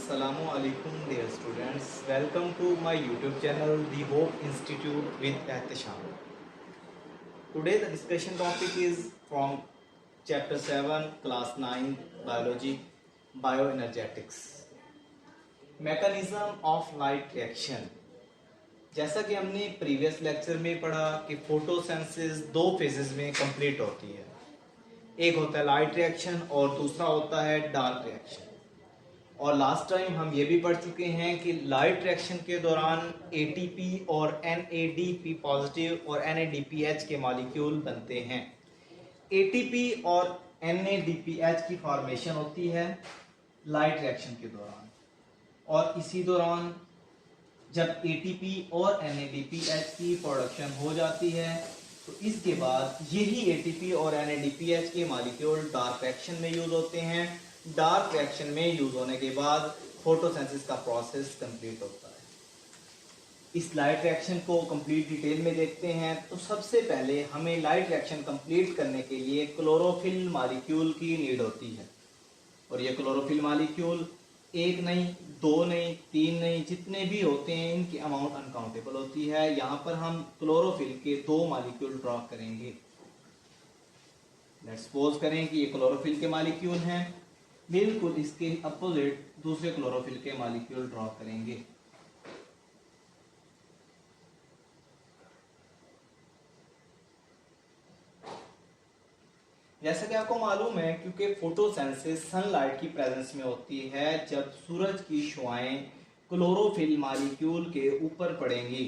Assalamu alaikum dear students. Welcome to my YouTube channel The Hope Institute with Ehtisham. Today the discussion topic is from chapter 7 class 9 biology bioenergetics. Mechanism of light reaction. जैसा कि हमने previous lecture में पढ़ा कि photosynthesis दो phases में complete होती है। एक होता है लाइट रिएक्शन और दूसरा होता है डार्क रिएक्शन। और लास्ट टाइम हम ये भी पढ़ चुके हैं कि लाइट रिएक्शन के दौरान ATP और NADP पॉजिटिव और NADPH के मॉलिक्यूल बनते हैं। ATP और NADPH की फॉर्मेशन होती है लाइट रिएक्शन के दौरान, और इसी दौरान जब ATP और NADPH की प्रोडक्शन हो जाती है तो इसके बाद यही ATP और NADPH के मॉलिक्यूल डार्क रिएक्शन में यूज होते हैं। डार्क रिएक्शन में यूज होने के बाद फोटोसिंथेसिस का प्रोसेस कंप्लीट होता है। इस लाइट रिएक्शन को कंप्लीट डिटेल में देखते हैं। तो सबसे पहले हमें लाइट रिएक्शन कंप्लीट करने के लिए क्लोरोफिल मॉलिक्यूल की नीड होती है, और ये क्लोरोफिल मॉलिक्यूल एक नहीं, दो नहीं, तीन नहीं, जितने भी होते हैं इनकी अमाउंट अनकाउंटेबल होती है। यहाँ पर हम क्लोरोफिल के दो मॉलिक्यूल ड्रॉ करेंगे। लेट्स सपोज करें कि ये क्लोरोफिल के मॉलिक्यूल हैं, बिल्कुल इसके अपोजिट दूसरे क्लोरोफिल के मॉलिक्यूल ड्रॉ करेंगे। जैसा कि आपको मालूम है, क्योंकि फोटोसिंथेसिस सनलाइट की प्रेजेंस में होती है, जब सूरज की शुआएं क्लोरोफिल मॉलिक्यूल के ऊपर पड़ेंगी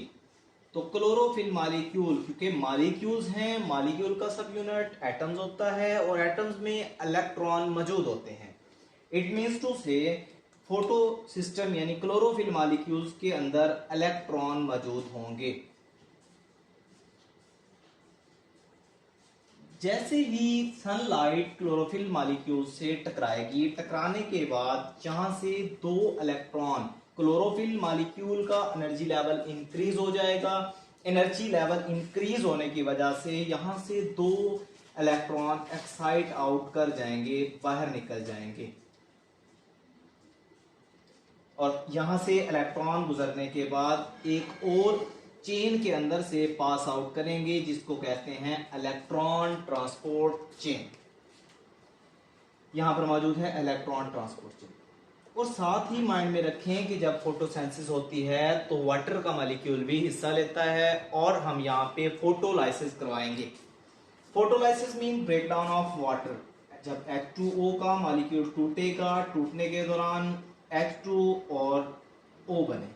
तो क्लोरोफिल मॉलिक्यूल, क्योंकि मॉलिक्यूल्स हैं, मॉलिक्यूल का सब यूनिट एटम्स होता है और एटम्स में इलेक्ट्रॉन मौजूद होते हैं। इट मीन्स टू से फोटो सिस्टम यानी क्लोरोफिल मॉलिक्यूल्स के अंदर इलेक्ट्रॉन मौजूद होंगे। जैसे ही सनलाइट क्लोरोफिल मॉलिक्यूल से टकराएगी, टकराने के बाद यहां से दो इलेक्ट्रॉन, क्लोरोफिल मॉलिक्यूल का एनर्जी लेवल इंक्रीज हो जाएगा। एनर्जी लेवल इंक्रीज होने की वजह से यहां से दो इलेक्ट्रॉन एक्साइट आउट कर जाएंगे, बाहर निकल जाएंगे, और यहां से इलेक्ट्रॉन गुजरने के बाद एक और चेन के अंदर से पास आउट करेंगे, जिसको कहते हैं इलेक्ट्रॉन ट्रांसपोर्ट चेन। यहां पर मौजूद है इलेक्ट्रॉन ट्रांसपोर्ट चेन। और साथ ही माइंड में रखें कि जब फोटोसिंथेसिस होती है तो वाटर का मॉलिक्यूल भी हिस्सा लेता है, और हम यहाँ पे फोटोलाइसिस करवाएंगे। Photolysis mean breakdown of water. जब H2O का मॉलिक्यूल टूटेगा, टूटने के दौरान H2 और O बने,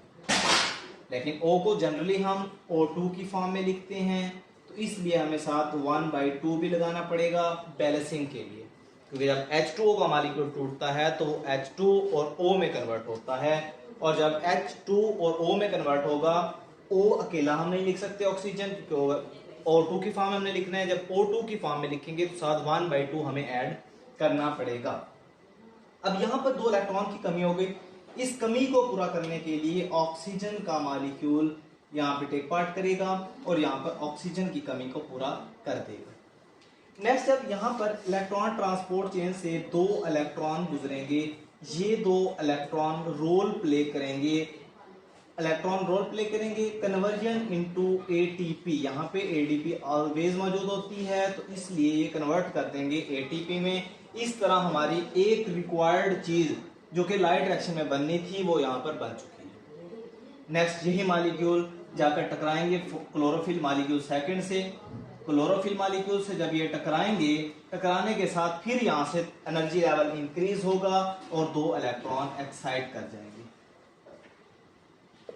लेकिन O को जनरली हम O2 की फॉर्म में लिखते हैं, तो इसलिए हमें साथ 1/2 भी लगाना पड़ेगा बैलेंसिंग के लिए, क्योंकि जब H2O का मॉलिक्यूल टूटता है तो H2 और O में कन्वर्ट होता है, और जब H2 और O में कन्वर्ट होगा, O अकेला हम नहीं लिख सकते ऑक्सीजन, क्योंकि O2 की फॉर्म में हमने लिखना है। जब O2 की फॉर्म में लिखेंगे तो साथ 1/2 हमें ऐड करना पड़ेगा। अब यहाँ पर दो इलेक्ट्रॉन की कमी हो गई। इस कमी को पूरा करने के लिए ऑक्सीजन का मॉलिक्यूल यहाँ पे टेक पार्ट करेगा और यहाँ पर ऑक्सीजन की कमी को पूरा कर देगा। नेक्स्ट, जब यहाँ पर इलेक्ट्रॉन ट्रांसपोर्ट चेन से दो इलेक्ट्रॉन गुजरेंगे, ये दो इलेक्ट्रॉन रोल प्ले करेंगे। इलेक्ट्रॉन रोल प्ले करेंगे कन्वर्जन इनटू ATP। यहाँ पे ADP ऑलवेज मौजूद होती है, तो इसलिए ये कन्वर्ट कर देंगे ATP में। इस तरह हमारी एक रिक्वायर्ड चीज जो कि लाइट रिएक्शन में बननी थी वो यहाँ पर बन चुकी है। नेक्स्ट, यही मॉलिक्यूल जाकर टकराएंगे क्लोरोफिल मॉलिक्यूल सेकंड से। क्लोरोफिल मॉलिक्यूल से जब ये टकराएंगे, टकराने के साथ फिर यहाँ से एनर्जी लेवल इंक्रीज होगा और दो इलेक्ट्रॉन एक्साइट कर जाएंगे।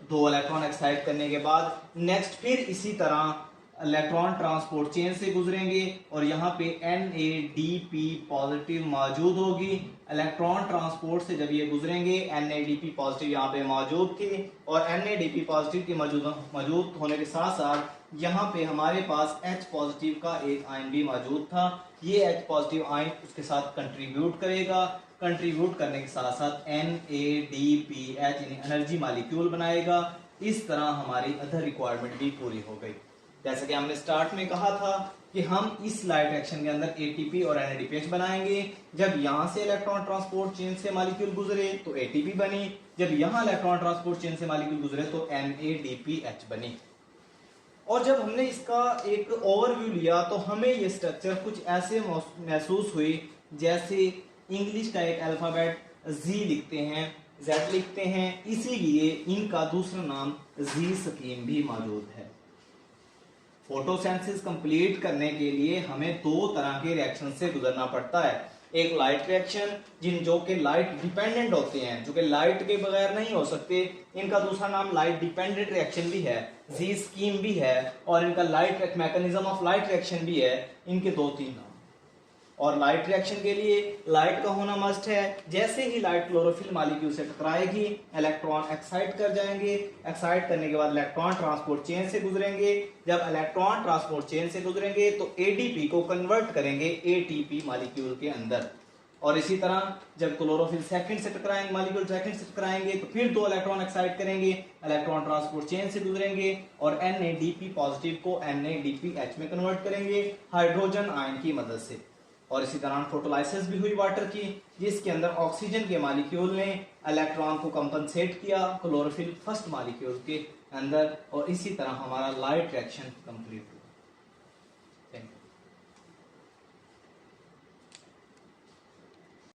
दो इलेक्ट्रॉन एक्साइट करने के बाद नेक्स्ट फिर इसी तरह इलेक्ट्रॉन ट्रांसपोर्ट चेन से गुजरेंगे, और यहाँ पे NADP पॉजिटिव मौजूद होगी। इलेक्ट्रॉन ट्रांसपोर्ट से जब ये गुजरेंगे, NADP पॉजिटिव यहाँ पे मौजूद थी, और NADP पॉजिटिव की मौजूद होने के साथ साथ यहाँ पे हमारे पास H पॉजिटिव का एक आयन भी मौजूद था। ये H पॉजिटिव आयन उसके साथ कंट्रीब्यूट करेगा। कंट्रीब्यूट करने के साथ साथ NADPH यानी एनर्जी मॉलिक्यूल बनाएगा। इस तरह हमारी अदर रिक्वायरमेंट भी पूरी हो गई। जैसा कि हमने स्टार्ट में कहा था कि हम इस लाइट रिएक्शन के अंदर एटीपी और NADPH बनाएंगे। जब यहां से इलेक्ट्रॉन ट्रांसपोर्ट चेन से मॉलिक्यूल गुजरे तो एटीपी बनी, जब यहां इलेक्ट्रॉन ट्रांसपोर्ट चेन से मॉलिक्यूल गुजरे तो NADPH बनी। और जब हमने इसका एक ओवरव्यू लिया तो हमें ये स्ट्रक्चर कुछ ऐसे महसूस हुई जैसे इंग्लिश का एक अल्फाबेट जी लिखते हैं, Z लिखते हैं, इसीलिए इनका दूसरा नाम जी स्कीम भी मौजूद है। फोटोसिंथेसिस कंप्लीट करने के लिए हमें दो तरह के रिएक्शन से गुजरना पड़ता है। एक लाइट रिएक्शन जो कि लाइट डिपेंडेंट होते हैं, जो कि लाइट के बगैर नहीं हो सकते, इनका दूसरा नाम लाइट डिपेंडेंट रिएक्शन भी है, जी स्कीम भी है, और इनका light mechanism of light reaction भी है। इनके दो तीन नाम। और लाइट रिएक्शन के लिए लाइट का होना मस्ट है। जैसे ही लाइट क्लोरोफिल मॉलिक्यूल से टकराएगी, इलेक्ट्रॉन एक्साइट कर जाएंगे, एक्साइट करने के बाद इलेक्ट्रॉन ट्रांसपोर्ट चेन से गुजरेंगे। जब इलेक्ट्रॉन ट्रांसपोर्ट चेन से गुजरेंगे तो एडीपी को कन्वर्ट करेंगे एटीपी मॉलिक्यूल के अंदर। और इसी तरह जब क्लोरोफिल सेकंड से टकराएंगे, मॉलिक्यूल सेकंड से टकराएंगे तो फिर दो इलेक्ट्रॉन एक्साइट करेंगे, इलेक्ट्रॉन ट्रांसपोर्ट चेन से गुजरेंगे और NADP पॉजिटिव को NADPH में कन्वर्ट करेंगे हाइड्रोजन आयन की मदद से। और इसी दौरान फोटोलाइसिस भी हुई वाटर की, जिसके अंदर ऑक्सीजन के मॉलिक्यूल ने इलेक्ट्रॉन को कंपनसेट किया क्लोरोफिल फर्स्ट मॉलिक्यूल के अंदर, और इसी तरह हमारा लाइट रिएक्शन कंप्लीट हुआ।